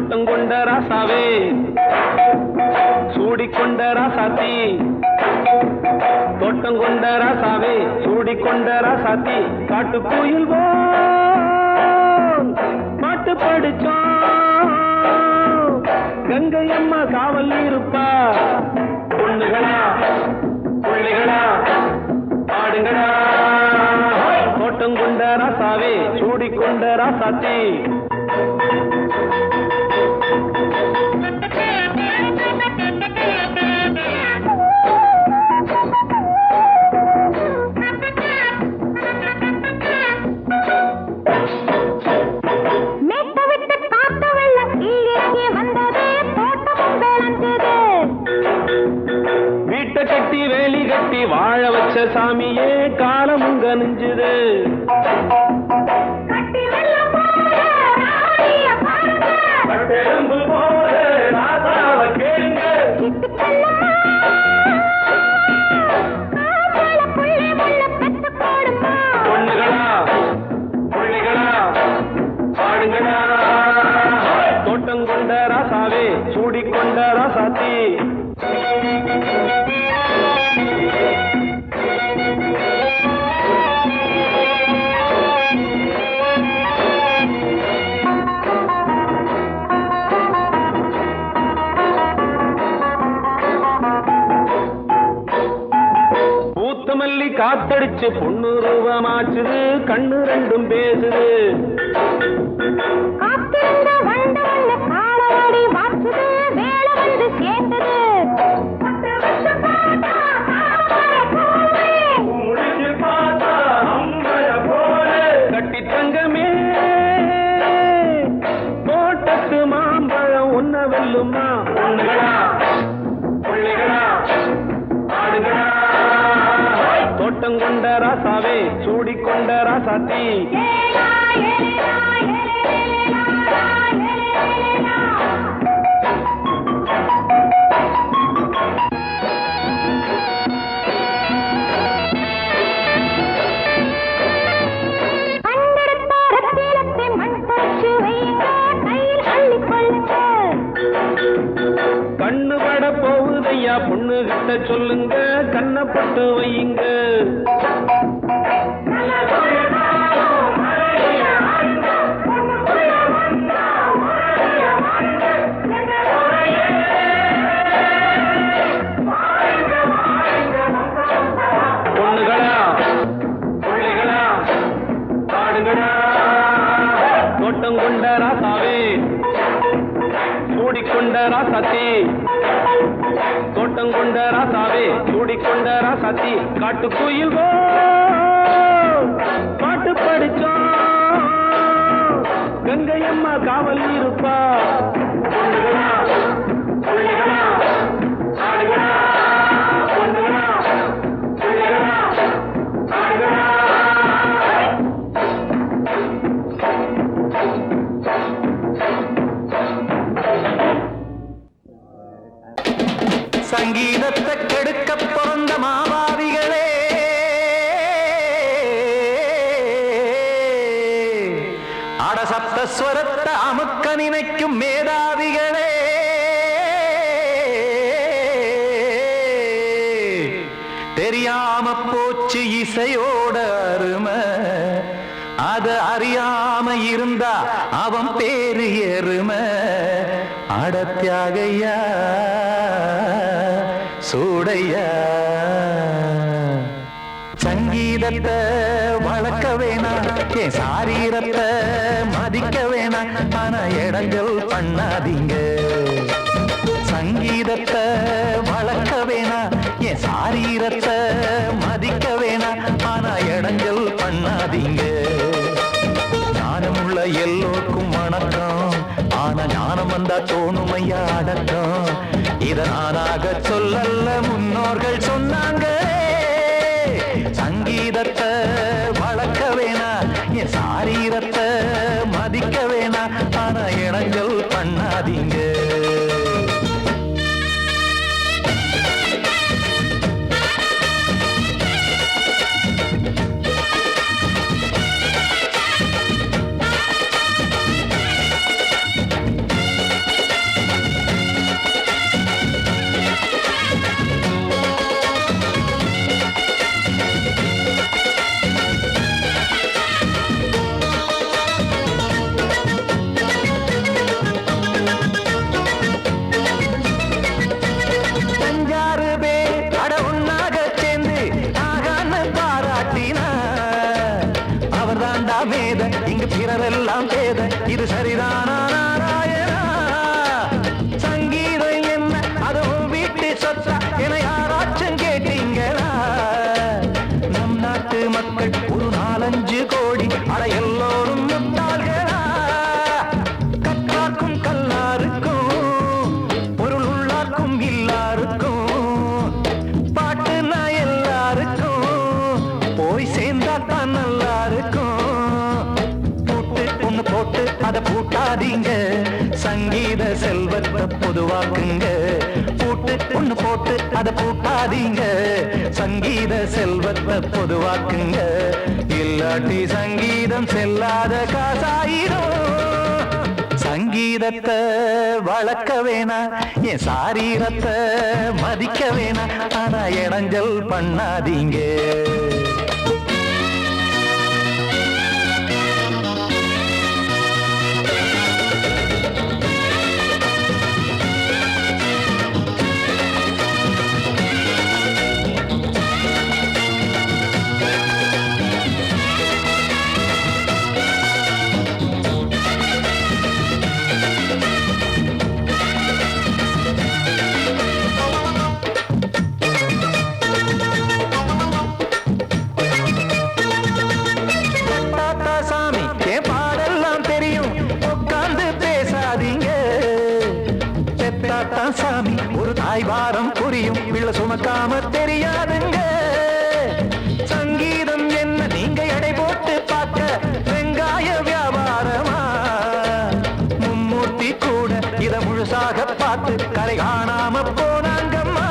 தோட்டம் கொண்ட ராசாவே சூடிக்கொண்ட ராசாத்தி தோட்டம் கொண்ட ராசாவே சூடிக்கொண்ட ராசாத்தி காட்டு கோயில் பாட்டு படிச்சோம் கங்கை அம்மா காவல் இருப்பா பொண்ணுகளா பிள்ளைகளா ஆடுங்களா தோட்டம் கொண்ட ராசாவே சூடிக்கொண்ட ராசாத்தி கட்டி வேலி கட்டி வாழ வச்ச சாமியே காலமும் கனிஞ்சுது பொண்ணுகளா பிள்ளைகளா பாடுங்களா தோட்டம் கொண்ட ராசாவே சூடிக்கொண்ட ராசாத்தி மல்லி காத்தடிச்சு பொண்ணு ரூபமாச்சுது கண்ணு ரெண்டும் பேசுது கட்டி தங்கமே தோட்டத்து மாம்பழம் ஒன்ன வெல்லுமா பொண்ணுகளா பிள்ளைகளா ஆடுகளா தோட்டம் கொண்ட ராசாவே சூடிக்கொண்ட ராசாத்தி கண்ணு பட போகுதையா பொண்ணு கிட்ட சொல்லுங்க கண்ணப்பட்டு வையுங்க பொண்ணுகளா பிள்ளைகளா பாடுங்களா தோட்டம் கொண்ட ராசாவே சூடிக்கொண்ட ராசாத்தி தோட்டம் கொண்ட ராசாவே சூடிக்கொண்ட ராசாத்தி காட்டு கோயில் பாட்டு படிச்சோம் கங்கை அம்மா காவல் இருப்பா பொண்ணுகளா பிள்ளைகளா ஆடுகளா பொண்ணுகளா பிள்ளைகளா ஆடுகளா சங்கீதத்தை கெடுக்க பிறந்த மாபாவிகளே அடசப்தஸ்வரத்தை அமுக்க நினைக்கும் மேதாவிகளே தெரியாம போச்சு இசையோட அருமை அத அறியாம இருந்தா அவன் பேரு எருமை அடத்தியாகையா சூடையா சங்கீதத்தை வளர்க்க வேணாம் என் சாரீரத்தை மதிக்க வேணாம் ஆனா இடங்கள் பண்ணாதீங்க சங்கீதத்தை வளர்க்க வேணாம் என் சாரீரத்தை மதிக்க வேணாம் ஆனா இடங்கள் பண்ணாதீங்க ஞானமுள்ள எல்லோருக்கும் வணக்கம் ஆனா ஞானம் வந்தா தோணுமையா அடக்கம் இத நானாக சொல்லல்ல முன்னோர்கள் சொன்னாங்க சங்கீதத்தை வளர்க்க வேணா என் சாரீரத்தை மதிக்க வேணா ஆனா இடங்கள் பண்ணாதீங்க சங்கீத செல்வத்தை பொதுவாக்குங்க, பூட்டு ஒண்ணு போட்டு அதை பூட்டாதீங்க. சங்கீத செல்வத்தை பொதுவாக்குங்க, இல்லாட்டி சங்கீதம் செல்லாத காசாயிரும். சங்கீதத்தை வளர்க்க வேணா, என் சாரீரத்தை மதிக்க வேணா, ஆனா இடைஞ்சல் பண்ணாதீங்க. சாமி ஒரு தாய் வாரம் புரியும், பிள்ளை சுமக்காம தெரியாதுங்க. சங்கீதம் என்ன நீங்க எடை போட்டு பார்க்க வெங்காய வியாபாரமா? மும்மூர்த்தி கூட இத முழுசாக பார்த்து கரை காணாம போனாங்கம்மா.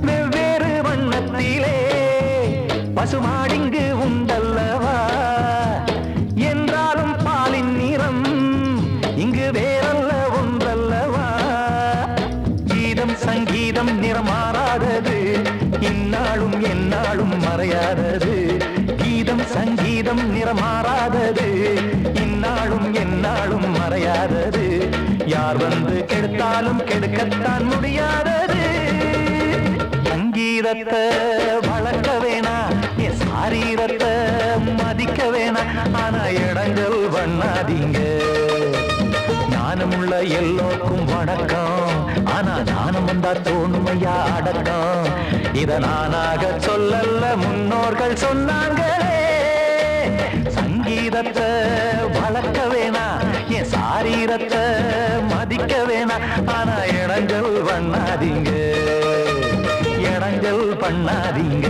வெவ்வேறு வண்ணத்திலே பசுமாடிங்கு உண்டல்லவா, என்றாலும் பாலின் நிறம் இங்கு வேறல்ல ஒன்றல்லவா. சங்கீதம் நிறமாறாதது, இந்நாளும் எந்நாளும் மறையாதது. கீதம் சங்கீதம் நிறமாறாதது, இந்நாளும் எந்நாளும் மறையாதது. யார் வந்து கெடுத்தாலும் கெடுக்கத்தான் முடியாதது. சங்கீதத்தை வளர்க்க வேணா, என் சாரீரத்தை மதிக்க வேணா, ஆனா இடங்கள் பண்ணாதீங்க. ஞானமுள்ள எல்லோருக்கும் வணக்கம், ஆனா ஞானம் வந்தா தோணுமையா அடக்கம். இத நானாக சொல்லல்ல, முன்னோர்கள் சொன்னாங்களே. சங்கீதத்தை வளர்க்க வேணா, என் சாரீரத்தை மதிக்க வேணா, ஆனா இடங்கள் பண்ணாதீங்க. இடங்கள் பண்ணாதீங்க,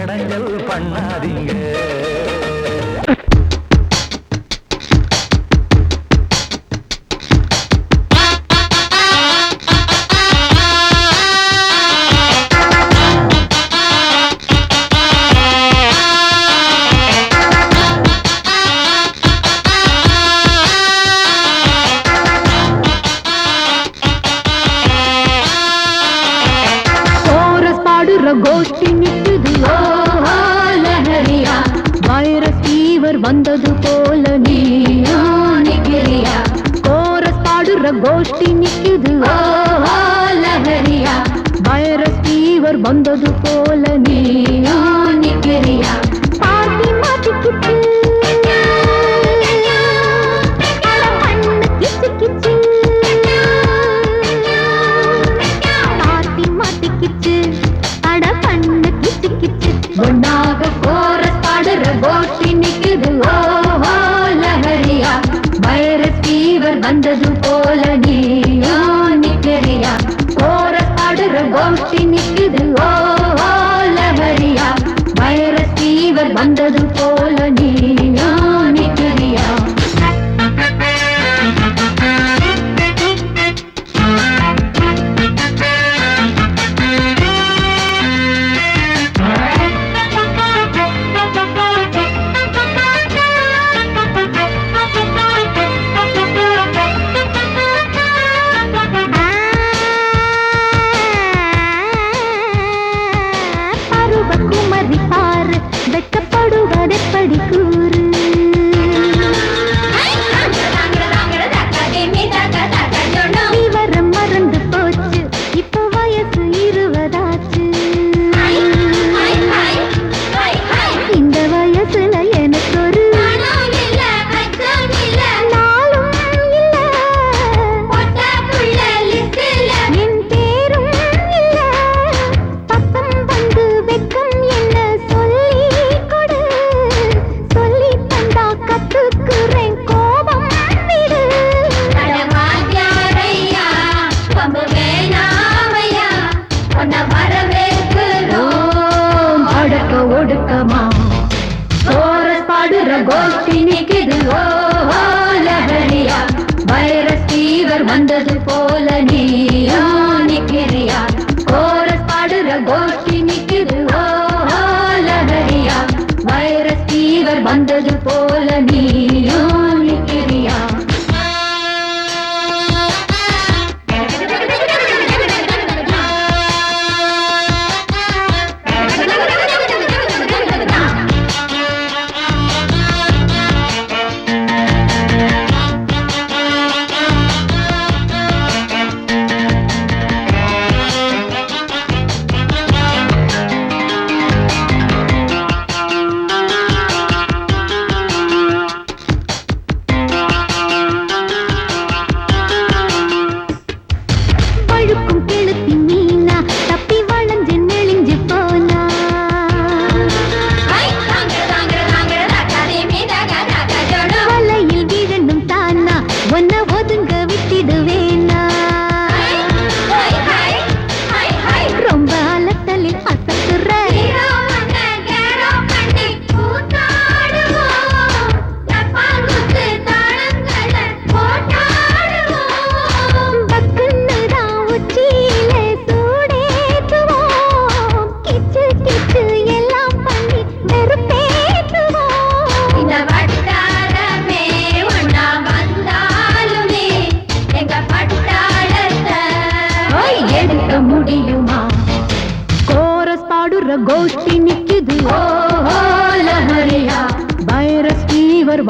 இடங்கள் பண்ணாதீங்க. கோஷ்டி நிக்குது ஓஹோ லஹரியா, வைரஸ் ஃபீவர் வந்தது போல நீயா நிக்கிறியா. கோரஸ் பாடுற கோஷ்டி நிக்குது ஓஹோ லஹரியா, வைரஸ் ஃபீவர் வந்தது போல நீயா நிக்கிறியா. பாட்டி மாட்டிக்கிட்டு ஒன்னாக கோரஸ் பாடுற கோஷ்டி நிக்குது ஓஹோ லஹரியா, வைரஸ் ஃபீவர் வந்தது போல நீயா நிக்கிறியா. கோரஸ் பாடுற கோஷ்டி நிக்குது ஓஹோ லஹரியா, வைரஸ் ஃபீவர் வந்தது போல நீயா நிக்கிறியா.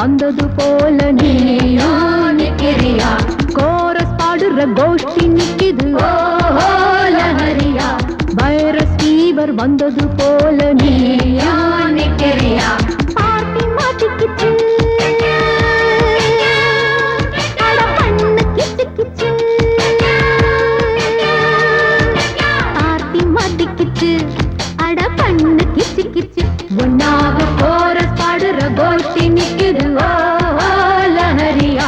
வந்தது போல நீயோ நிக்கிறியா கோரஸ் பாடுற கோஷ்டி நிக்குது ஓஹோ லஹரியா வைரஸ் ஃபீவர் வந்தது போல நீயோ நிக்கிறியா பார்ட்டி மாட்டிக்கிச்சு அட பண்ணு கிச்சு கிச்சு பார்ட்டி மாட்டிக்கிச்சு அட பண்ணு கிச்சு கிச்சு ஒன்னாக கோரஸ் பாடுற கோஷ்டி நிக்குது ஓஹோ லஹரியா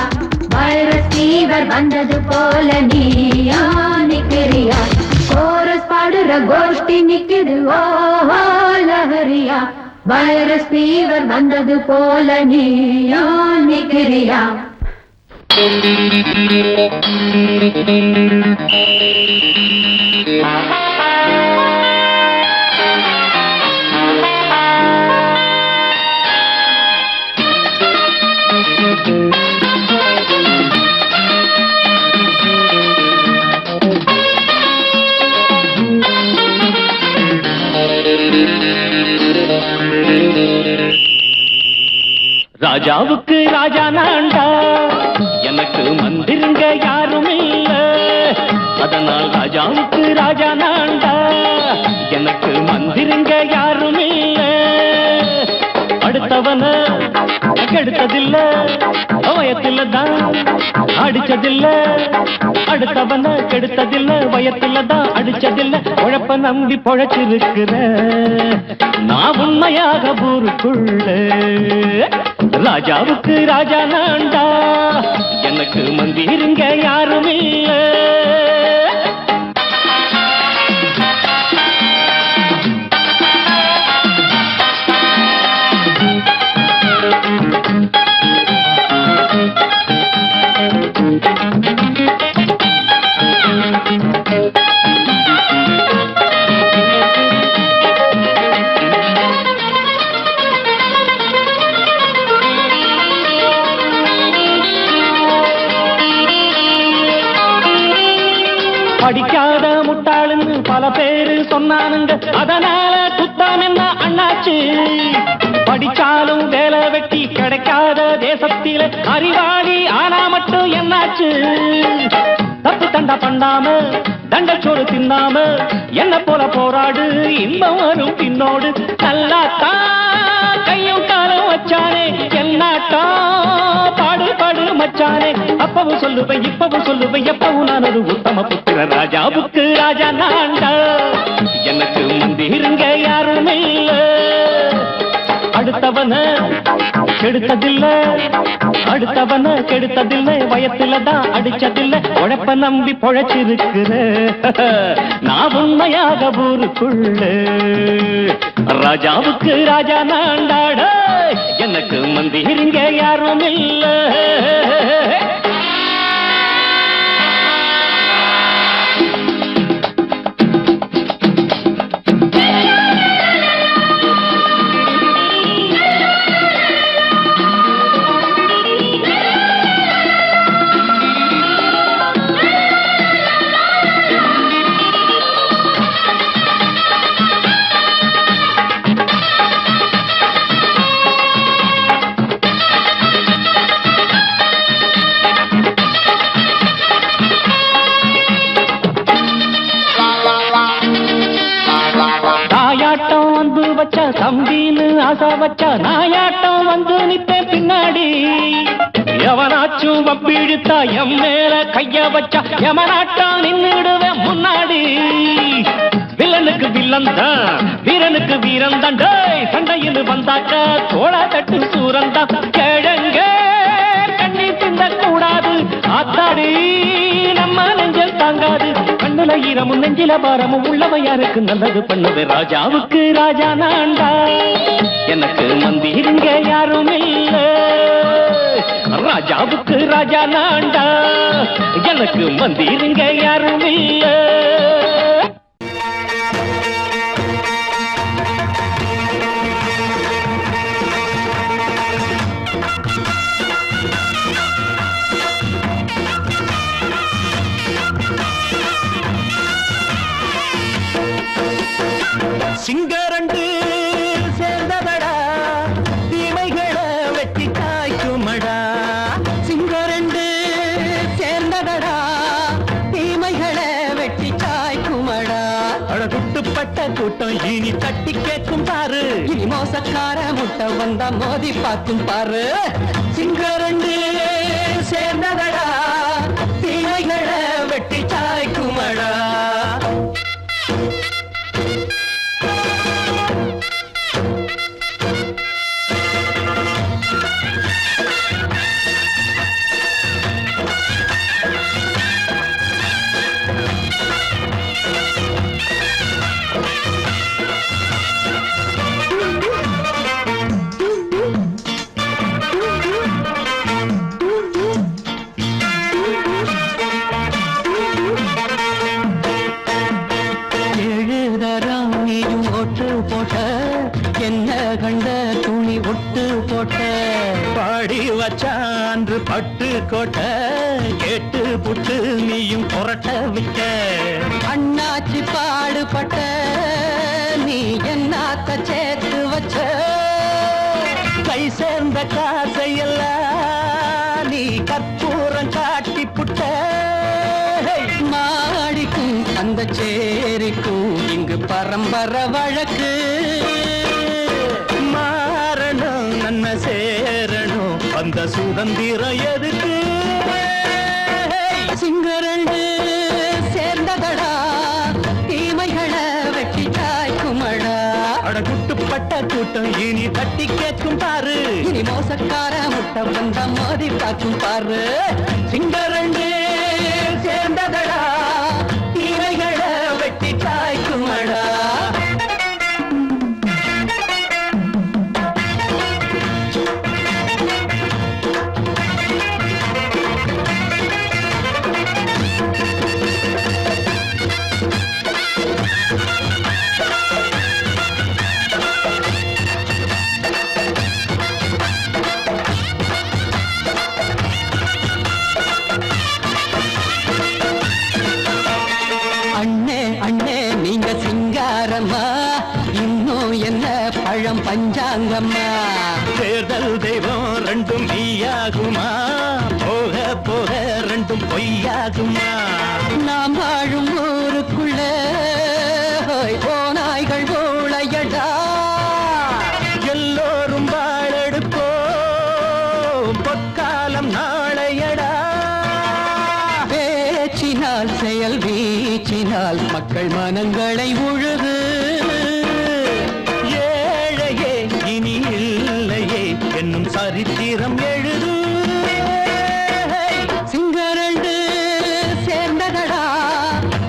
வைரஸ் ஃபீவர் வந்தது போல நீயோ நிக்கிறியா கோரஸ் பாடுற கோஷ்டி நிக்குது ஓஹோ லஹரியா வைரஸ் ஃபீவர் வந்தது போல நீயோ நிக்கிறியா ராஜாவுக்கு ராஜா நான்டா எனக்கு மந்திருங்க யாரும் இல்ல அதனால் ராஜாவுக்கு ராஜா நான்டா எனக்கு மந்திருங்க யாரும் இல்ல அடுத்தவன கெடுத்ததில்ல வயத்துல தான் அடிச்சதில்ல அடுத்தவன கெடுத்ததில்ல வயத்துல தான் அடிச்சதில்ல உழப்ப நம்பி பொழைச்சிருக்கிற நான் உண்மையாக ஊருக்குள்ள ராஜாவுக்கு ராஜா நான்டா எனக்கு மந்திருங்க யாரும் இல்ல படிக்காத முட்டாளுன்னு பல பேரு சொன்னானுங்க அதனால குத்தம் என்ன அண்ணாச்சு படிச்சாலும் வேலை வெட்டி கிடைக்காத தேசத்தில அறிவாளி ஆனா மட்டும் என்னாச்சு தப்பு தண்டா பண்ணாம தண்டச்சோறு தின்னாம என்ன போல போராடு இன்பம் வரும் பின்னோடு நல்லாத்தா கையும் காலம் வச்சானே என்னாட்டா பாடு பாடு மச்சானே அப்பவும் சொல்லுவேன் இப்பவும் சொல்லுவேன் எப்பவும் நான் ஒரு உத்தம புத்திர ராஜாவுக்கு ராஜா நான்டா எனக்கு மந்திருங்க யாரும் இல்ல அடுத்தவன கெடுத்ததில்ல அடுத்தவன கெடுத்ததில்ல வயத்துல தான் அடிச்சதில்ல உழைப்ப நம்பி பொழைச்சிருக்கிற நான் உண்மையாக ஊருக்குள்ள ராஜாவுக்கு ராஜா நான்டாட எனக்கு மந்திருங்க யாரும் இல்ல தம்பின்னு ஆசா வச்சா நாயாட்டம் வந்து நிப்பேன் பின்னாடி எவனாச்சும் வப்பிழுத்தா எம் மேல கைய வச்சா எவனாட்டம் நின்னுடுவேன் முன்னாடி வில்லனுக்கு வில்லன் தான் வீரனுக்கு வீரன் தான் சண்டையில் வந்தாக்க தோள தட்டு சூரன் தான் கிழங்க கண்ணி திந்த கூடாது ஆத்தாடி நம்ம நெஞ்சல் தாங்காது கண்ணுல ஈரமும் நெஞ்சில பாரமும் உள்ளவன் யாருக்கு நல்லது பண்ணுது ராஜாவுக்கு ராஜா நான்டா எனக்கு மந்திருங்க யாரும் இல்ல ராஜாவுக்கு ராஜா நான்டா எனக்கு மந்திருங்க யாரும் இல்ல சிங்கரண்டு சேர்ந்ததடா தீமைகளை வெட்டி காய்க்கும் கூட்டம் இனி தட்டி கேட்கும் பாரு. இனி மோசக்கார முட்டை வந்தா மோதி பார்க்கும் பாரு. சிங்கரண்டு சேர்ந்ததடா, தீமைகளை வெட்டி சாய்க்குமடா. பாடி வச்சான்று பட்டு கோட்டை கேட்டு புட்டு நீயும் புரட்ட விட்ட. அண்ணாச்சி பாடுபட்ட நீ என்னாத்த சேர்த்து வச்ச. கை சேர்ந்த காசையெல்லாம் நீ கற்பூரம் காட்டி புட்ட. மாடிக்கும் அந்த சேரிக்கும் இங்கு பரம்பரை வழக்கு. மாறணும் நன்மை சேரணும் அந்த சுதந்திரம் எதுக்கு? சிங்கரண்டு சேர்ந்ததடா, தீமைகளை வெட்டி காய்க்குமடா. அடகுட்டுப்பட்ட கூட்டம் இனி தட்டி கேட்கும் பாரு. இனி மோசக்கார முட்டை வந்தா மோதி பார்க்கும் பாரு. சிங்கரண்டு சேர்ந்ததடா, தீமைகளை வெட்டி காய்க்குமடா. இன்னும் என்ன பழம் பஞ்சாங்கம்மா. தேர்தல் தெய்வம் ரெண்டும் மெய்யாகுமா, போக போக ரெண்டும் பொய்யாகுமா. நாம் வாழும் ஊருக்குள்ள போனாய்கள் ஊழையடா. எல்லோரும் வாழெடுப்போ பொற்காலம் நாளையடா. பேச்சினால் செயல் வீச்சினால் மக்கள் மனங்களை உழுது. ஏழையே இனி இல்லையே என்னும் சரித்திரம் எழுது. சிங்கரண்டு சேர்ந்ததடா,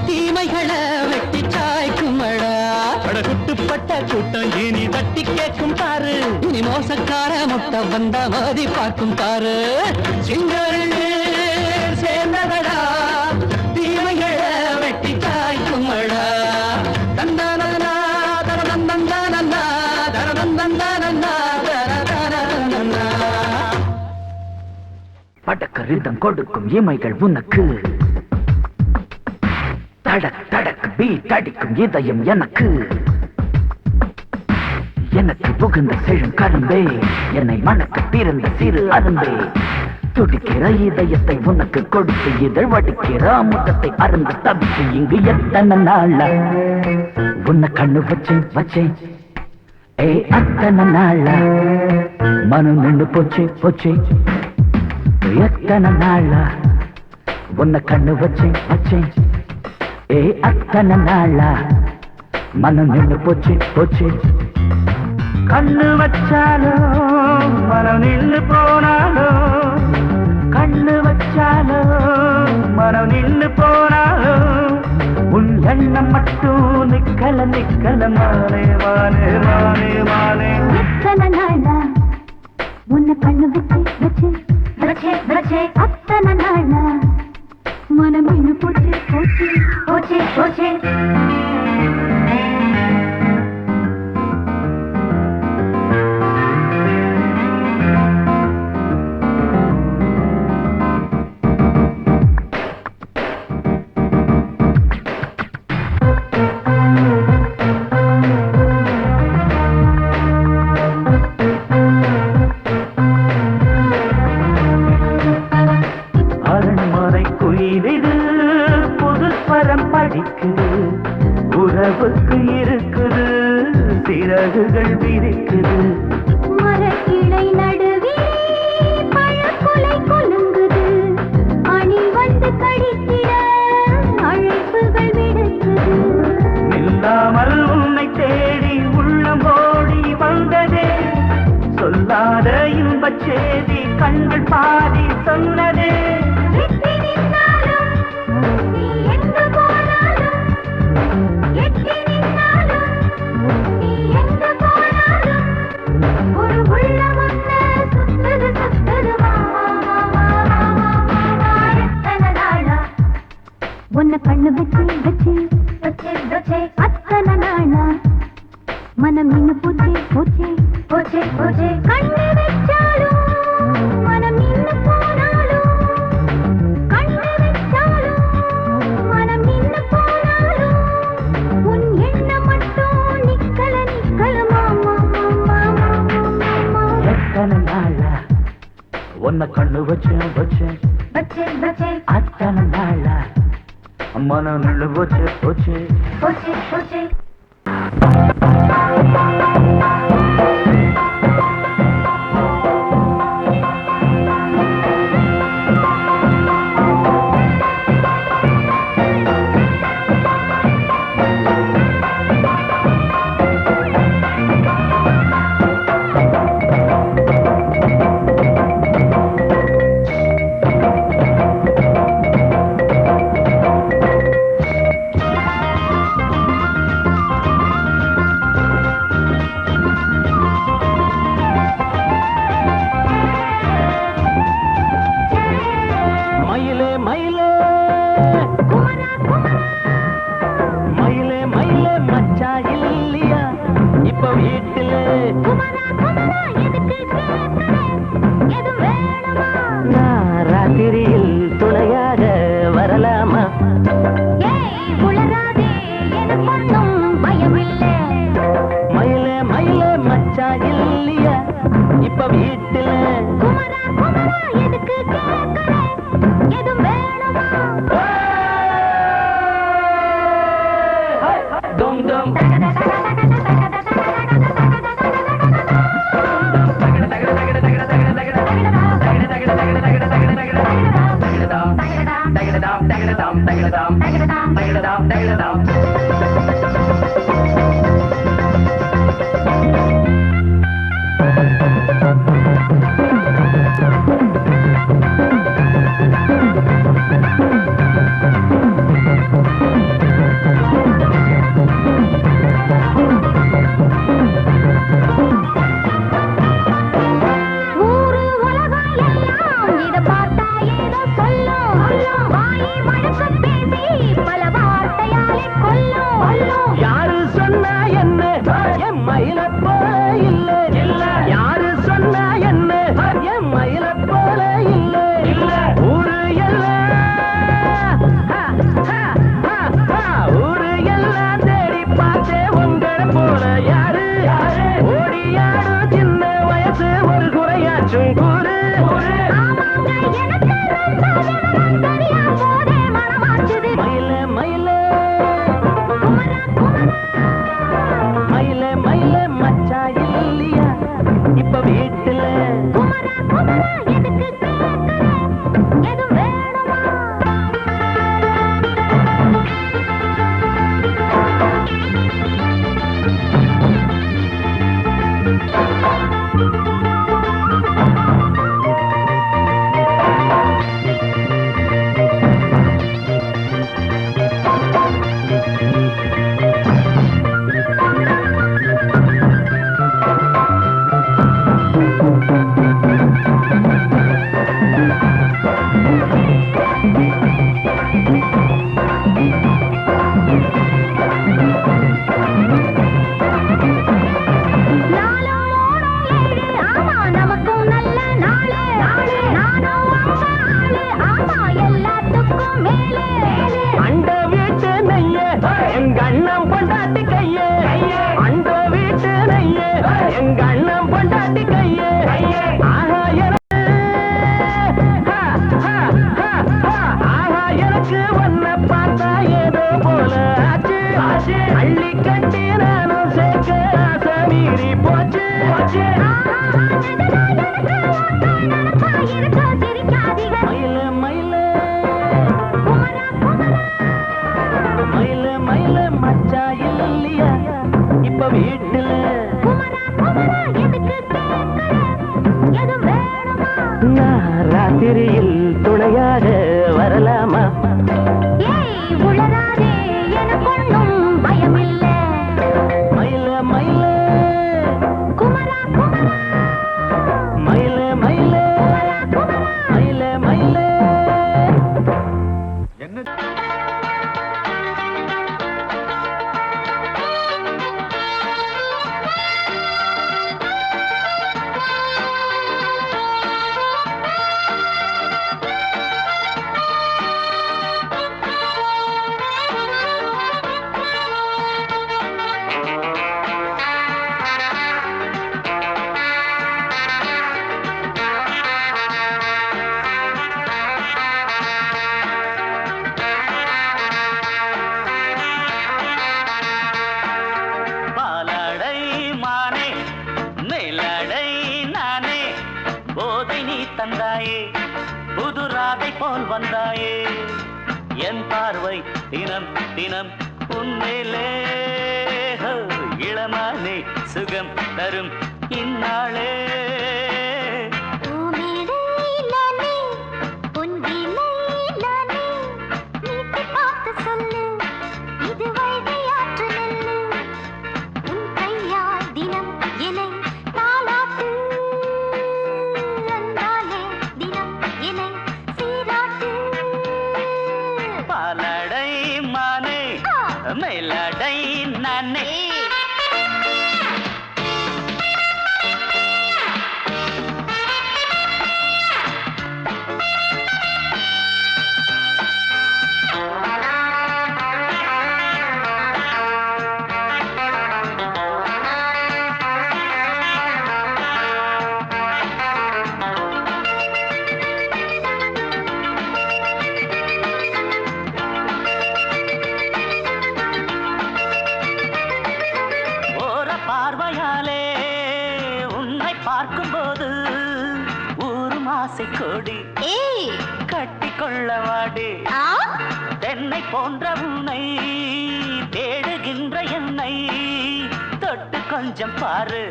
தீமைகளை வெட்டி சாய்க்குமடா. படகுட்டுப்பட்ட கூட்டம் இனி தட்டி கேட்கும் பாரு. இனி மோசக்கார முட்டை வந்த மோதி பார்க்கும் பாரு. சிங்கரண்டு சேர்ந்ததடா, தீமைகளை வெட்டி காய்க்குமடா. தந்தானா தரதந்தந்தானா தரதந்தந்தானா தரதந்தனா. படக்கரிதம் கொடுக்கும் இமைகள் உனக்கு, தடக் தடக் பீட் அடிக்கும் இதயம் எனக்கு. எனக்கு புகுந்த செழும் கரும்பே, என்னை மணக்க பிறந்த சிறு அரும்பே. துடிக்கிற இதயத்தை உனக்கு கொடுத்து இதழ் வடிக்கிற முகத்தை அருந்த தவிச்சு இங்கு எத்தனை நாளா உன்னை கண்ணு வச்சேன் வச்சேன். ஏ அத்தனை நாளா மனம் நின்று போச்சு போச்சு. எத்தனை நாளா உன்னை கண்ணு வச்சேன் வச்சேன். ஏ அத்தனை நாளா மனம் நின்று போச்சு போச்சு. கண்ணு வச்சாலும் மனம் நின்று போனாலும், கண்ணு வச்சாலும் மனம் நின்று போனாலும், உன் எண்ணம் மட்டும் நிக்கல நிக்கல மானே மானே மானே மானே. எத்தனை நாளா உன்னை கண்ணு வச்சு வச்சு வச்சே வச்சே. அத்தனை நாளா மனம் இன்னும் போச்சு போச்சு போச்சு போச்சு. அரை சிறகுகள் விரிக்குது. மரக்கிளை நடுவே பழக்குலை கொலுங்குது. அணி வந்து கடித்திட அழைப்புகள் விடுக்குது. நில்லாமல் உன்னை தேடி உள்ளம் ஓடி வந்ததே. சொல்லாத இன்பச் செய்தி கண்கள் பாதி சொன்னதே. எட்டி நின்னாலும் நீ எங்கு போனாலும், எட்டி நின்னாலும் நீ எங்கு போனாலும், ஒரு உள்ளம் ஒண்ணு சுத்துது சுத்துது எத்தனை நாளா உன்னை கண்ணு வச்சு வச்சு வச்சு வச்சு அத்தனை நாளா மனம் நின்னு போச்சே போச்சே போச்சே போச்சே. கண்ணு வச்சாலும் மனம் நின்னு போனாலும், கண்ணு வச்சாலும் மனம் நின்னு போனாலும், உன் எண்ணம் மட்டும் நிக்கல நிக்கல மாமா மாமா மாமா. எத்தனை நாளா உன்னை கண்ணு வச்சேன் வச்சேன் வச்சே வச்சே அத்தனை நாளா மனம் நின்று போச்சு போச்சு. போச்சே போச்சே. மயிலே மயிலே மயிலே மயிலே மச்சா இல்லையா இப்ப வீட்டில குமரா குமரா எதுக்கு கேட்குற? எது வேணுமா? நான் ராத்திரியில் துணையாக வரலாமா? ஏய் உளராதே, எனக்கு ஒண்ணும் பயமில்லை. மயிலே மயிலே மச்சா இல்லையா இப்ப வீட்டில குமரா குமரா எதுக்கு கேட்குற? எது வேணுமா? டும் டும் ஊரு உலகம் எல்லாம் இத பார்த்தா ஏதோ சொல்லும். வாயை மடக்க பேசி பல வார்த்தையாலே தந்தாயே என் பார்வை தினம் தினம் உன்மேலே இளமானே சுகம் தரும் இந்நாளே மேலடை நானே பார்வையாலே உன்னை பார்க்கும்போது ஊரும் ஆசை கொடி கட்டி கொள்ளவாடி தென்னை போன்ற உன்னை தேடுகின்ற என்னை தொட்டு கொஞ்சம் பாரு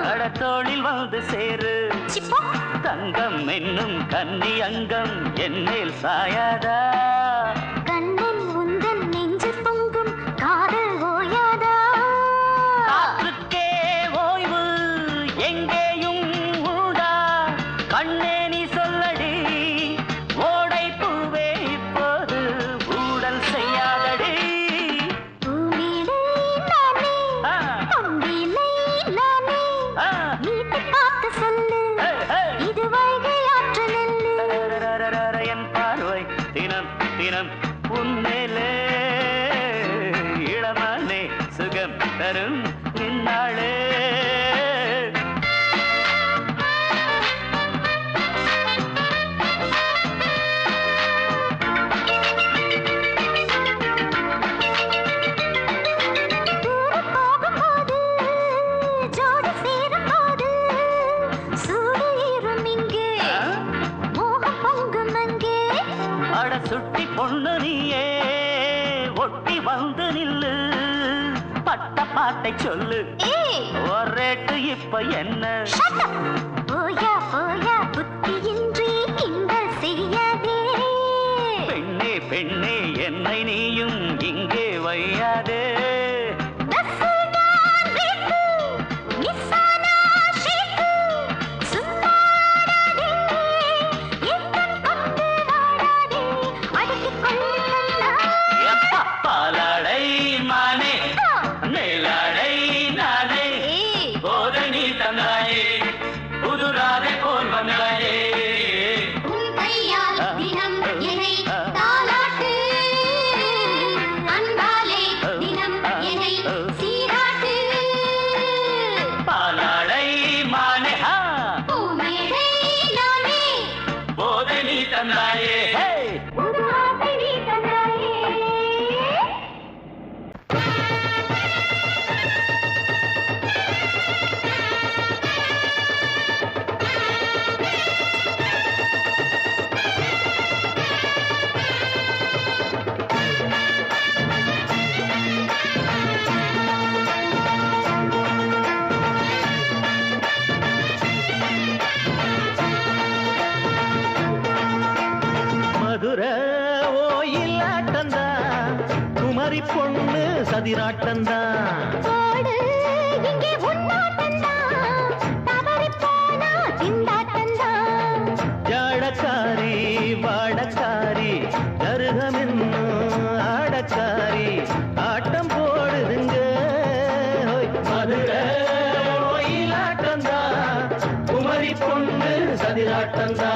கடத்தோளில் வந்து சேரு தங்கம் என்னும் கன்னி அங்கம் என்னேல் சாயாதா கண்ணன் உந்தன் நெஞ்சு பொங்கும் காதல் ஓயாதா கண்ணே நீ சொல்லடி ஓடை பூவே இப்போது ஊடல் செய்யாதடி என் பார்வை தினம் தினம் உன்மேலே இளமானே சுகம் தரும் நின்னாளே சுட்டி பொண்ணு நீயே ஒட்டி வந்து நில்லு பட்ட பாட்டை சொல்லு ஒரேட்டு இப்ப என்ன போயா போயா புத்தியின்றி கிண்டல் செய்யாதே பெண்ணே பெண்ணே என்னை நீயும் இங்கே வையாதே பாலாடை மானே மேலாடை நானே போதை நீ தந்தாயே புதுராதை போல் வந்தாயே பாலாடை மானே போதை நீ தந்தாயே ஓயிலாட்டந்தா குமரி பொண்ணு சதிராட்டந்தா ஜாடக்காரி வாடக்காரி கருகமென்னு ஆடக்காரி ஆட்டம் போடுதுங்க மதுரை ஓயிலாட்டந்தா குமரி பொண்ணு சதிராட்டந்தா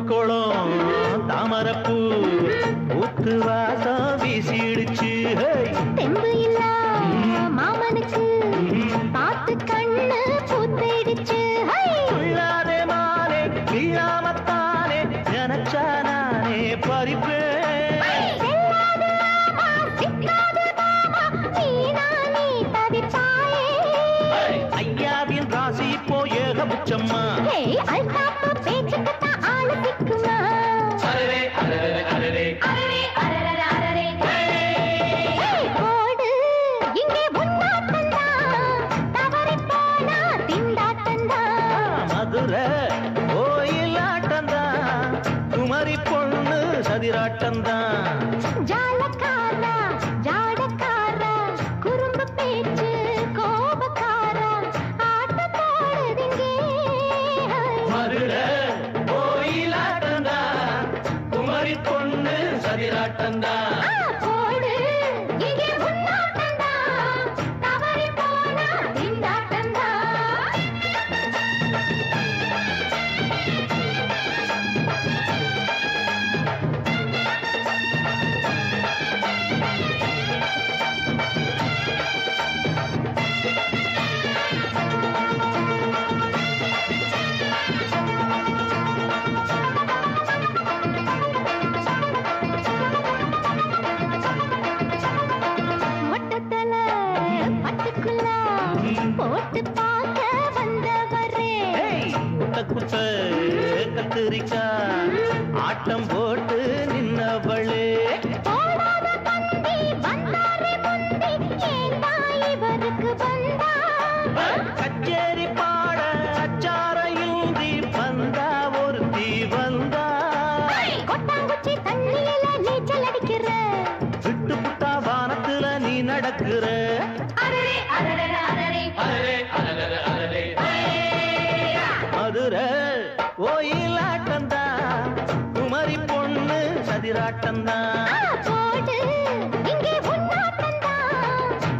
குளம் தாமரப்பூ ஊத்து வாசம் வீசிடுச்சு தெம்பு இல்ல மாமனுக்கு பார்த்து கண்ணு பூத்திடுச்சு உள்ளாதே மானே வீழாமத்தானே நினைச்சா நானே பறிப்பேன் ஐயாவின் ராசி இப்போ ஏகபட்சம்மா மதுரை கோயிலாட்டந்தான் குமரி பொண்ணு சதிராட்டந்தான் ஜாலக்காரா ஜாடக்காரா குறும்பு பேச்சு கோபக்காரா ஆட்ட போடுதுங்க மதுரை கோயிலாட்டந்தான் குமரி பொண்ணு சதிராட்டந்தான் போடு இங்கே முன்னாட்டந்தா தவறி போனா திண்டாட்டந்தா மொட்டத்தல பட்டுக்குள்ள போட்டு பார்க்க வந்தவரே குட்ட கத்திரிக்கா ஆட்டம் போட்டு நின்னவளே போடாத பந்தி வந்தாரே முந்தி ஏண்டா இவருக்கு வந்தா கச்சேரி பாட அச்சாரையுந்தி வந்தா ஒருத்தி வந்தா கொட்டாங்குச்சி தண்ணியில நீச்சல் அடிக்கிற விட்டு புட்டா வானத்துல நீ நடக்கிற அரரே அரரே அரரே மதுரை கோயிலாட்டந்தா குமரி பொண்ணு சதிராட்டந்தா போடு இங்கே முன்னாட்டந்தா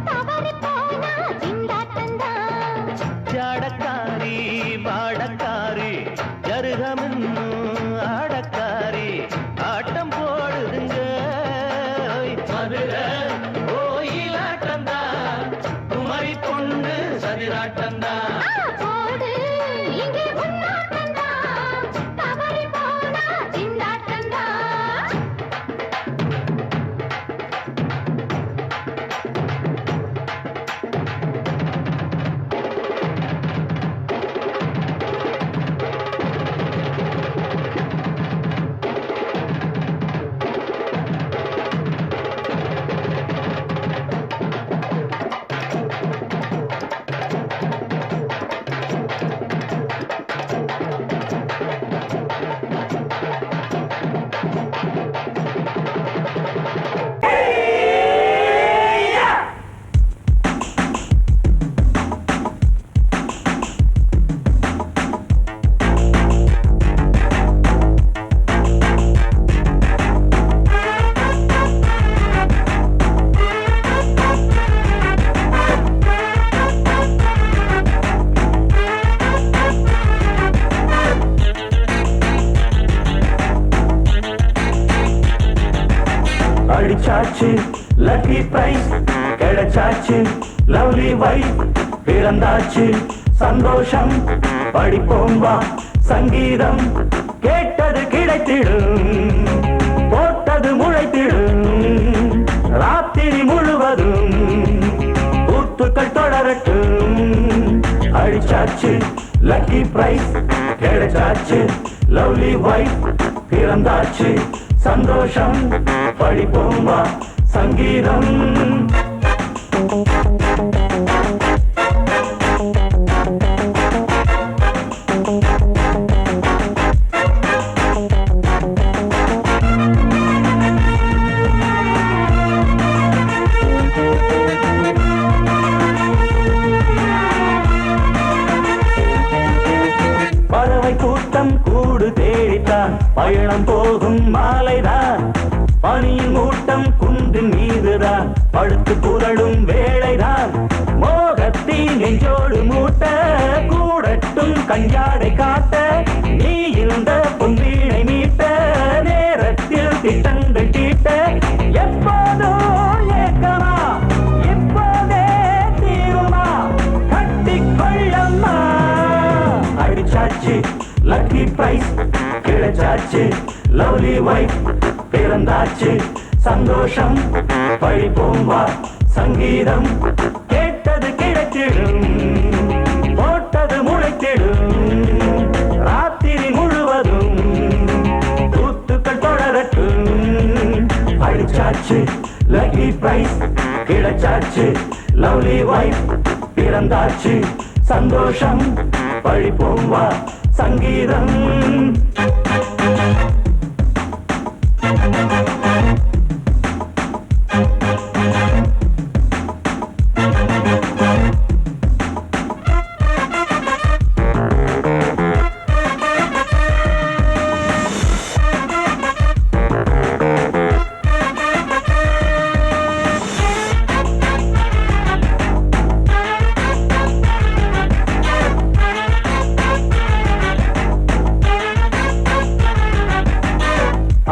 தவறி போனா திண்டாட்டந்தா ஜாடக்காரி பாடக்காரி ஜருகமின்னு ஆடக்காரி ஆட்டம் போடுதுங்க மதுரை கோயிலாட்டந்தா குமரி பொண்ணு சதிராட்டந்தா போடு இங்கே முன்னாட்டந்தா தவறி போனா திண்டாட்டந்தா அடிச்சாச்சு லக்கி பிரைஸ் கிடைச்சாச்சு லவ்லி வைஃப் பிறந்தாச்சு சந்தோஷம் படிப்போம் வா சங்கீதம் கேட்டது கிடைத்திடும் போட்டது முளைத்திடும் ராத்திரி முழுவதும் கூத்துக்கள் தொடரட்டும் அடிச்சாச்சு லக்கி பிரைஸ் கிடைச்சாச்சு லவ்லி வைஃப் பிறந்தாச்சு சந்தோஷம் படிப்போம் வா சங்கீதம் பறவை கூட்டம் கூடு தேடித்தான் பயணம் போகும் மாலைதான் பனியின் மூட்டம் குன்றின் மீதுதான் படுத்து புரளும் வேளைதான் மோகத்தின் நெஞ்சோடு மூட்ட கூடட்டும் கஞ்சாடை காட்ட நீ இருந்த பொன்வீணை மீ கிடைச்சாச்சு லவ்லி வைஃப் பிறந்தாச்சு சந்தோஷம் படிப்போம் வா சங்கீதம் கேட்டது கிடைத்திடும் போட்டது முளைத்திடும் ராத்திரி முழுவதும் கூத்துக்கள் தொடரட்டும் அடிச்சாச்சு லக்கி பிரைஸ் கிடைச்சாச்சு லவ்லி வைஃப் பிறந்தாச்சு சந்தோஷம் படிப்போம் வா சங்கீதம்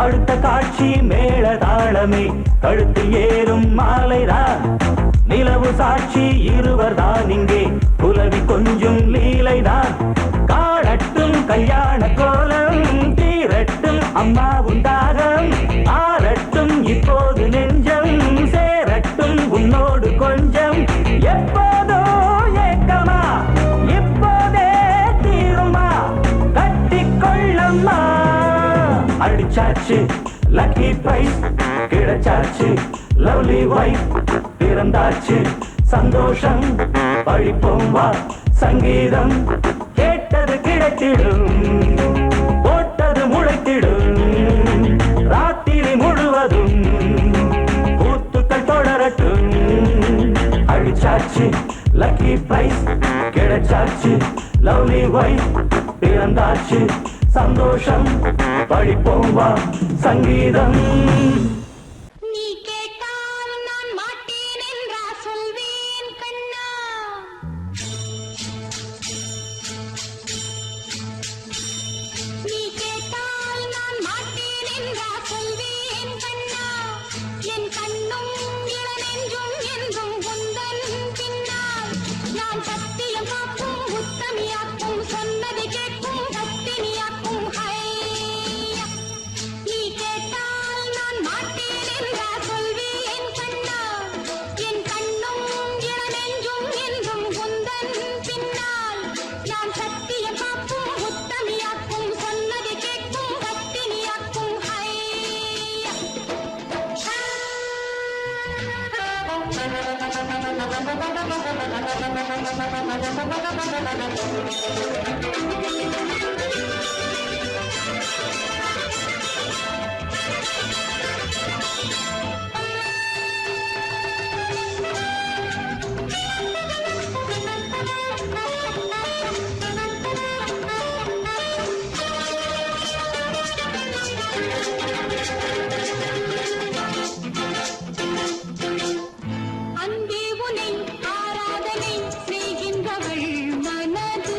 அடுத்த காட்சி மேளதாளமே கழுத்தில் ஏறும் மாலைதான் நிலவு சாட்சி இருவர்தான் இங்கே புலவி கொஞ்சம் லீலைதான் காணட்டும் கல்யாண கோலம் தீரட்டும் அம்மா உண்டாகம் ஆரட்டும் இப்போது நெஞ்சம் சேரட்டும் உன்னோடு கொஞ்சம் எப்போதோ ஏக்கமா இப்போதே தீருமா கட்டிக்கொள்ளம்மா அடிச்சாச்சு லக்கி பிரைஸ் கிடைச்சாச்சு லவ்லி வைஃப் பிறந்தாச்சு சந்தோஷம் படிப்போம் வா சங்கீதம் கேட்டது கிடைத்திடும் போட்டது முளைத்திடும் ராத்திரி முழுவதும் கூத்துக்கள் தொடரட்டும் அடிச்சாச்சு லக்கி பிரைஸ் கிடைச்சாச்சு லவ்லி வைஃப் பிறந்தாச்சு சந்தோஷம் படிப்போம் வா சங்கீதம் நீ கேட்டால் நான் மாட்டேன் என்றா சொல்வேன் கண்ணா நீ கேட்டால் நான் மாட்டேன் என்றா சொல்வேன் கண்ணா என் கண்ணும் இளநெஞ்சும் என்றும் உந்தன் பின்னால் நான் சத்தியம் காக்கும் உத்தமியாக்கும் சொன்னதை கேட்கும் பத்தினியாக்கும் ஹையா நீ கேட்டால் நான் மாட்டேன் என்றா சொல்வேன் கண்ணா என் கண்ணும் இளநெஞ்சும் என்றும் உந்தன் பின்னால் நான் சத்தியம் காக்கும் உத்தமியாக்கும் சொன்னதை கேட்கும் பத்தினியாக்கும் ஹையா அன்பே உனை ஆராதனை செய்கின்றவள் மனது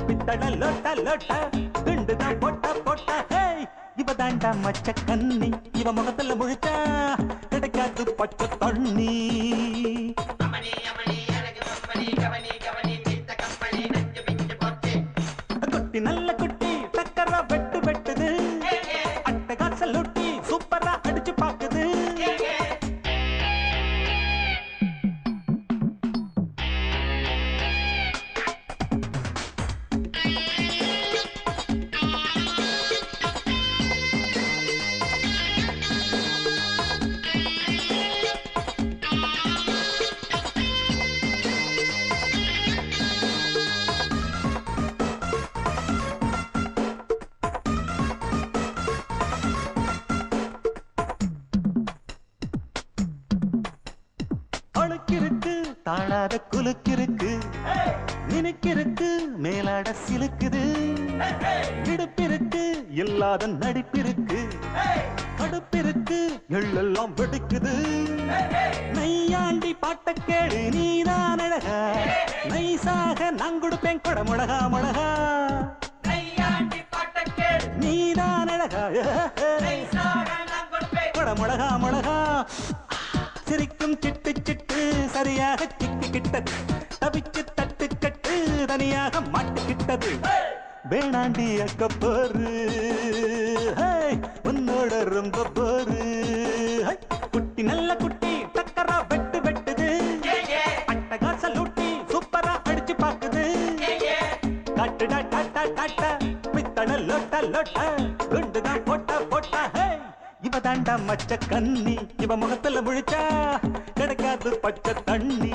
பித்தள லோட்ட லோட்ட குண்டுதான் போட்டா போட்டா ஹேய் இவ தாண்டா மச்ச கண்ணி இவ முகத்துல முழிச்சா கிடைக்காது பச்சை தண்ணி குட்டி நல்ல குட்டி டக்கரா வெட்டு வெட்டுது அட்டகாச லொட்டி சூப்பரா அடிச்சு பாக்குது அழுக்கிருக்கு தாழாத குலுக்கிருக்கு நினைக்கிருக்கு மேலாட சிலுக்குது இடுப்பிருக்கு இல்லாத நடிப்பிருக்கு கடுப்பிருக்கு எள்ளெல்லாம் வெடிக்குது நையாண்டி பாட்ட கேடு நீதான் அழகா நைசாக நான் கொடுப்பேன் கொட முழகா முழகா நீதான் அழகா கொட முழகா முழகா சிரிக்கும் சிட்டு சிட்டு சரியாக சிக்கிக்கிட்டது தவிச்சு தட்டு கட்டு தனியாக மாட்டுக்கிட்டது வேணாண்டி அக்க போரு உன்னோட ரொம்ப போரு குட்டி நல்ல குட்டி டக்கரா வெட்டு வெட்டுது அட்டகாச லூட்டி சூப்பரா அடிச்சு பாக்குது காட்டு டாட்டா டாட்டா பித்தள லோட்ட லோட்ட குண்டுதான் போட்டா போட்டா இவ தாண்டா மச்ச கண்ணி இவ முகத்துல முழிச்சா கிடைக்காது பச்சை தண்ணி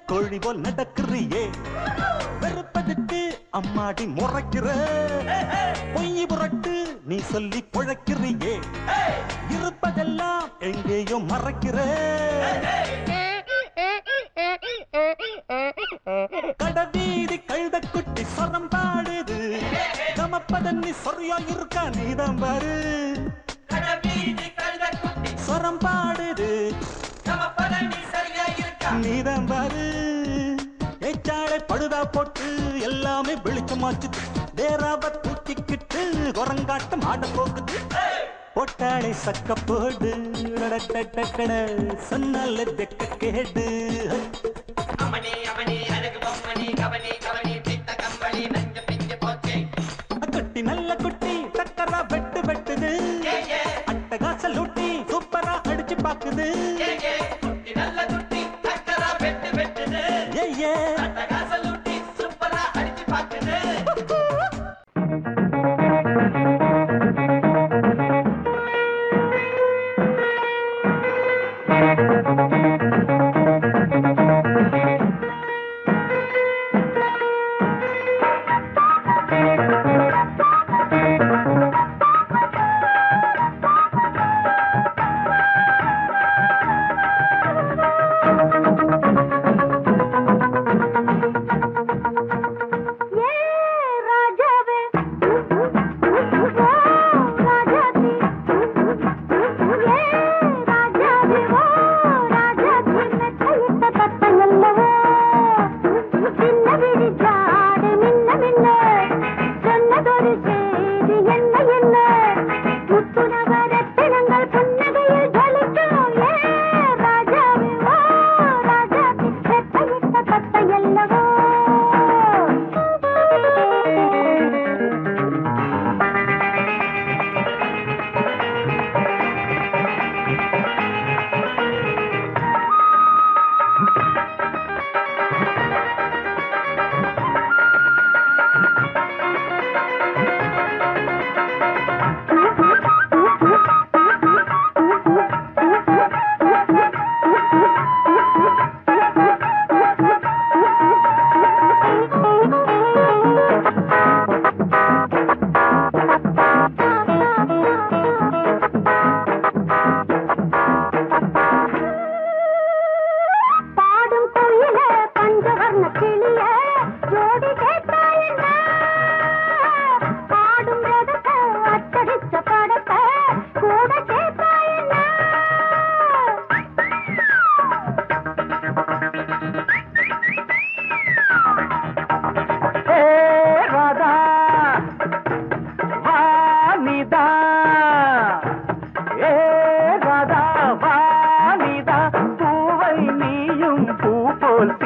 கோழி போல் நடக்கிறியே வெறுப்பதுக்கு அம்மாடி முறைக்கிற பொய் புரட்டு நீ சொல்லி புழைக்கிறியே இருப்பதெல்லாம் எங்கேயோ மறைக்கிற கடவீதி கழுத குட்டி சொரம் பாடுது நமப்பதன்னி சொரியா இருக்கா நீதான் பாரு சொரம் பாடுது நீதான் பாரு ஏச்சாளை பழுதா போட்டு எல்லாமே வெளிச்சமாச்சு தேராவ தூக்கிக்கிட்டு குரங்காட்டம் ஆட போகுது போட்டாளை சக்க போடு சொன்னால தெக்க கேடு குட்டி நல்ல குட்டி டக்கரா வெட்டு வெட்டுது அட்டகாச லூட்டி சூப்பரா அடிச்சு பாக்குது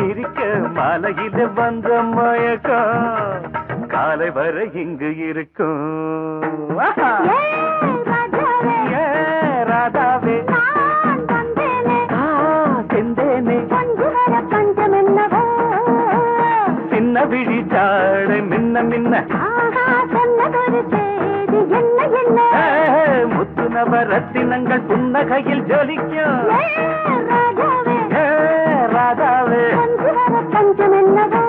சிரிக்க மாலையில வந்த மயக்கம் காலை வரை இங்கு இருக்கும் ராதாவே செந்தேனே சின்ன விழி சாடு மின்ன மின்ன முத்து நவரத்தினங்கள் புன்னகையில் ஜொலிக்கும் ராதாவே பஞ்சம் என்னவோ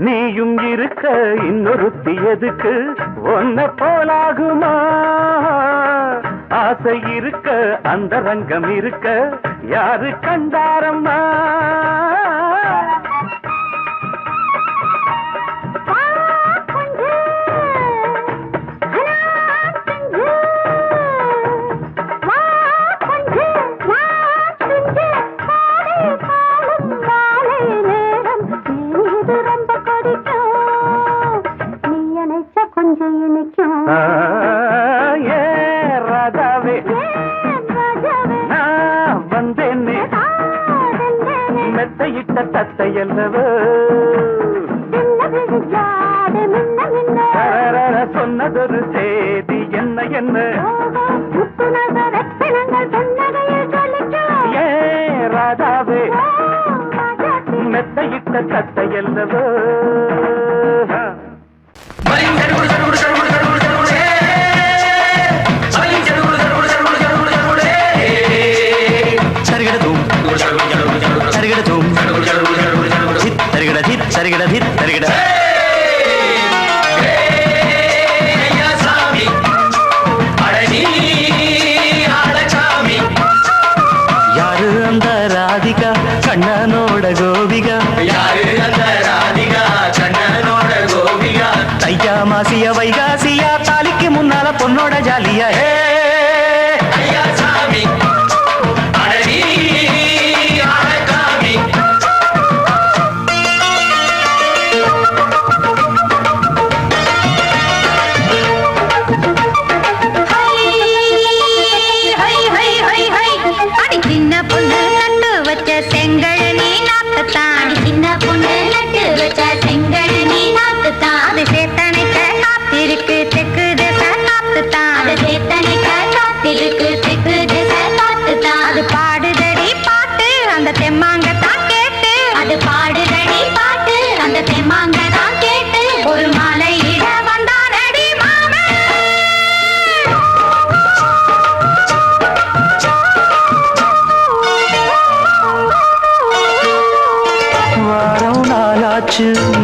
நீயும் இருக்க இன்னொருத்தி எதுக்கு ஒன்ன போலாகுமா ஆசை இருக்க அந்த ரங்கம் இருக்க யாரு கண்டாரம்மா ராதாவே நான் வந்தேனே மெத்தையிட்ட தத்தையல்லவோ சொன்னதொரு செய்தி என்ன என்ன ராதாவே மெத்தையிட்ட தத்தையல்லவோ யாரு அந்த ராதிகா கண்ணனோட கோபிகா தையா மாசிய வைகாசியா தாலிக்கு முன்னால பொண்ணோட ஜாலியா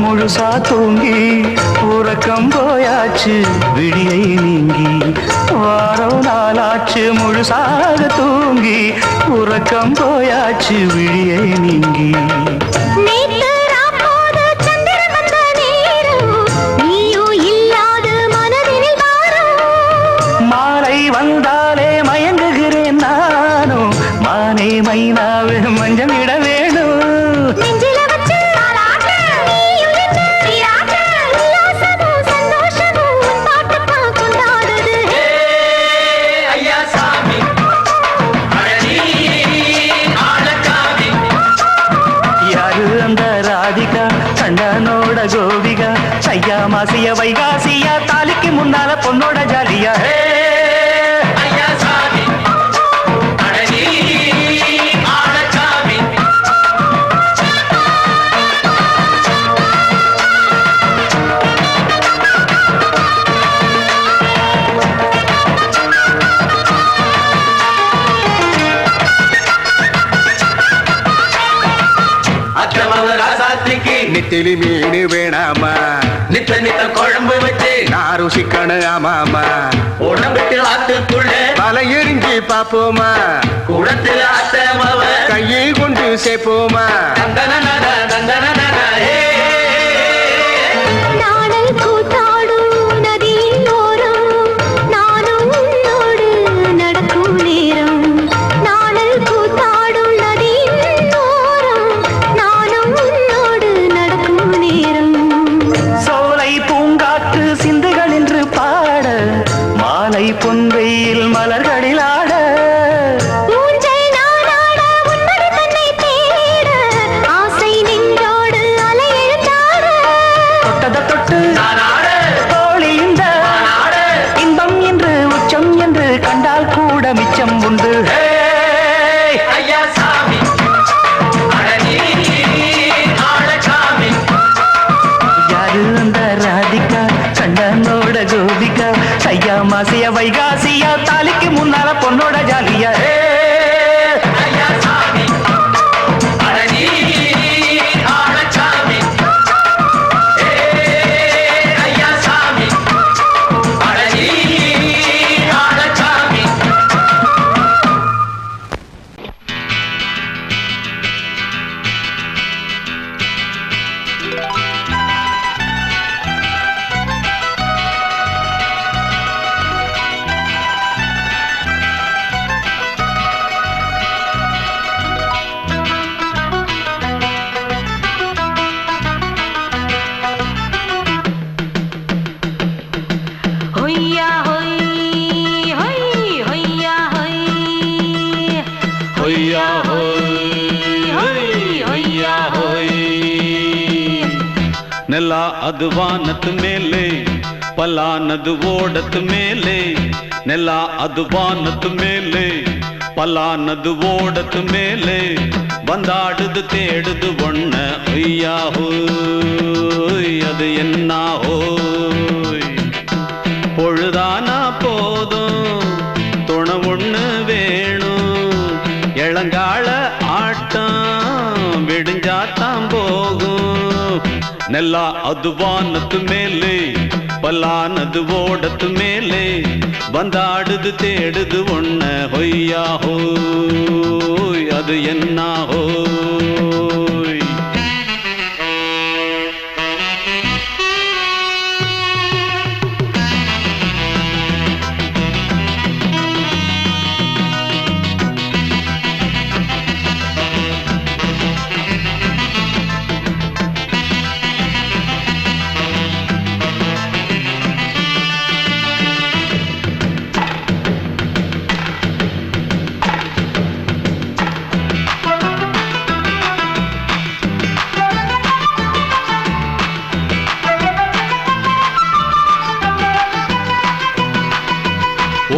முழுசா தூங்கி உறக்கம் போயாச்சு விடியை நீங்கி வாரம் நாளாச்சு முழுசாக தூங்கி உறக்கம் போயாச்சு விடியை நீங்கி மாலை வந்தாலே மயங்குகிறேன் நானும் மானே மைனாவே மஞ்சள் இட வேணும் கண்ணனோட கோபிகா தையா மாசிய வைகாசியா தாலிக்கு முன்னால பொண்ணோட ஜாலியா நெத்திலி மீன் வேணாமா நித்த குழம்பு வச்சு நான் ருசிக்கணும் ஆமாமா உடம்புக்கு ஆத்துக்குள்ள காலை எரிஞ்சு பாப்போமா கூடத்தில் அத்தை மவ கையை கொண்டு சேர்ப்போமா நாடல் கூத்தாடும் நதியின் ஓரம் நானும் உன்னோடு நடக்கும் நேரம் நாடல் கூத்தாடும் நதியின் ஓரம் நானும் உன்னோடு நடக்கும் நேரம் சோலை பூங்காற்று சிந்துகள் என்று பாட மாலை பொன்வெயில் மலர்களில் ஆட ஊஞ்சல் நானாட உன்னடி தன்னை தேட ஆசை நின்றோடு அலையெழுந்தாட தொட்டத தொட்டு தோழி இந்த இன்பம் என்று உச்சம் என்று கண்டால் கூட மிச்சம் உண்டு யாரு அந்த ராதிகா கண்டனோட கோபிகா சையா மாசிய வைகாசியா தாலிக்கு முன்னால பொண்ணோட ஜாலியா ஹொய்யா ஹொய் ஹொய் ஹொய்யா ஹொய் ஹொய்யா ஹொய் ஹொய்யா ஹொய் ನೆಲ ಅದು ವಾನದ ಮೇಲೆ ಪಲಾನದು ಓಡದ ಮೇಲೆ ನೆಲ ಅದು ವಾನದ ಮೇಲೆ ಪಲಾನದು ಓಡದ ಮೇಲೆ ಬಂದಾಡುದು தேடுது ஒண்ண ஒய்யா ஹோய் அது என்ன ஹோய் பொழுதானா போதும் துணை ஒண்ணு வேணும் இளங்கால ஆட்டம் விடிஞ்சாத்தான் போகும் ನೆಲ ಅದು ವಾನದ ಮೇಲೆ ಪಲಾನದು ಓಡದ ಮೇಲೆ ಬಂದಾಡುದು தேடுது ஒண்ண ಹೊಯ್ಯಾ ஹோய் அது என்ன ஹோய்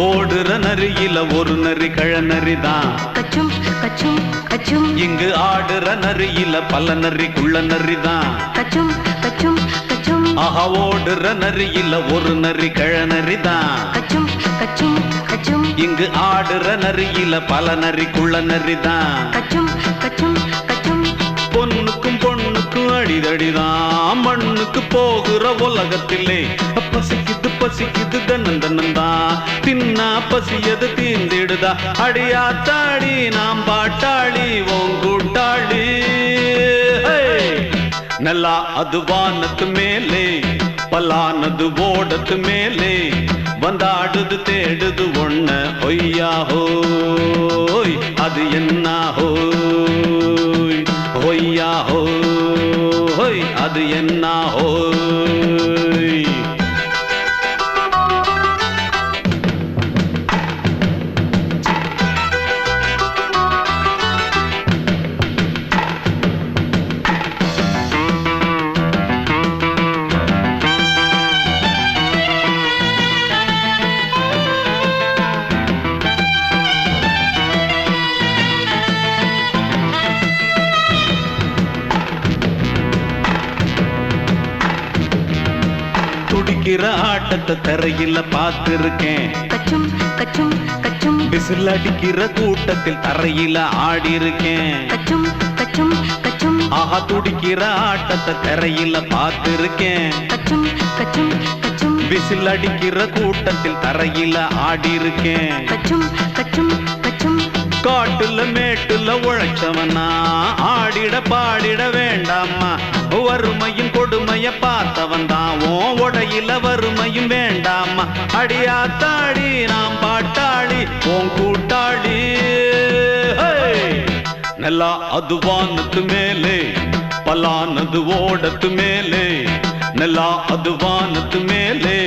ஓடுற நரியில ஒரு நரி கழநரிதான் கச்சும் கச்சும் கச்சும் இங்கு ஆடுற நரியில பல நரி குள்ள நரிதான் கச்சும் கச்சும் கச்சும் ஆஹா ஓடுற நரியில ஒரு நரி கழநரிதான் கச்சும் கச்சும் கச்சும் இங்கு ஆடுற நரியில பல நரி குள்ள நரிதான் கச்சும் கச்சும் கச்சும் பொண்ணுக்கும் பொண்ணுக்கும் அடிதடிதான் மண்ணுக்கு போகிற உலகத்திலே பசிக்குது பசிக்குது தன்னந்தன்னந்தான் தின்னா பசியது தீர்ந்திடுதா அடியாத்தாடி நாம் பாட்டாளி ஓங்கூட்டாளி நல்லா அது வானத்து மேலே பலானது ஓடத்து மேலே வந்தாடுது தேடுது ஒண்ண ஒய்யா ஹோய் அது என்ன ஹோய் ஒய்யா ஹோய் அது என்ன ஹோய் துடிக்கிற ஆட்டத்தை தரையில பார்த்திருக்கேன் கச்சும் கச்சும் கச்சும் விசில் அடிக்கிற கூட்டத்தில் தரையில ஆடி இருக்கேன் கச்சும் கச்சும் கச்சும் ஆஹா துடிக்கிற ஆட்டத்தை தரையில பார்த்திருக்கேன் கச்சும் கச்சும் கச்சும் விசில் அடிக்கிற கூட்டத்தில் தரையில ஆடி இருக்கேன். கச்சும் கச்சும் கச்சும் காட்டுல மேட்டுல உழைச்சவனா ஆடிட பாடிட வேண்டாமா. வறுமையும் கொடுமைய பார்த்தவன் தான் உன் உடையில வறுமையும் வேண்டாமா. அடியாத்தாடி நாம் பாட்டாளி உன் கூட்டாளி. நல்லா அது வானத்து மேலே பலானது ஓடத்து மேலே. நல்லா அது வானத்து மேலே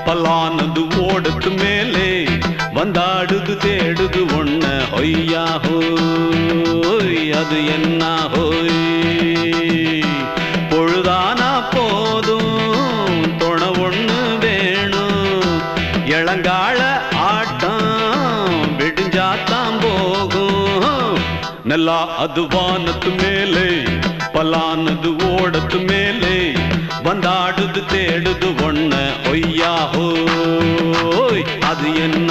பலானது ஓடத்து மேலே. வந்தாடுது தேடுது ஒண்ண ஹொய்யா ஹோய் அது என்ன ஹோய். பொழுதானா போதும் துணை ஒண்ணு வேணும். இளங்கால ஆட்டம் விடிஞ்சாத்தான் போகும். நல்லா அது வானத்து மேலே பலானது ஓடத்து மேலே. வந்தாடுது தேடுது ஒண்ண ஒய்யா ஹோய் அது என்ன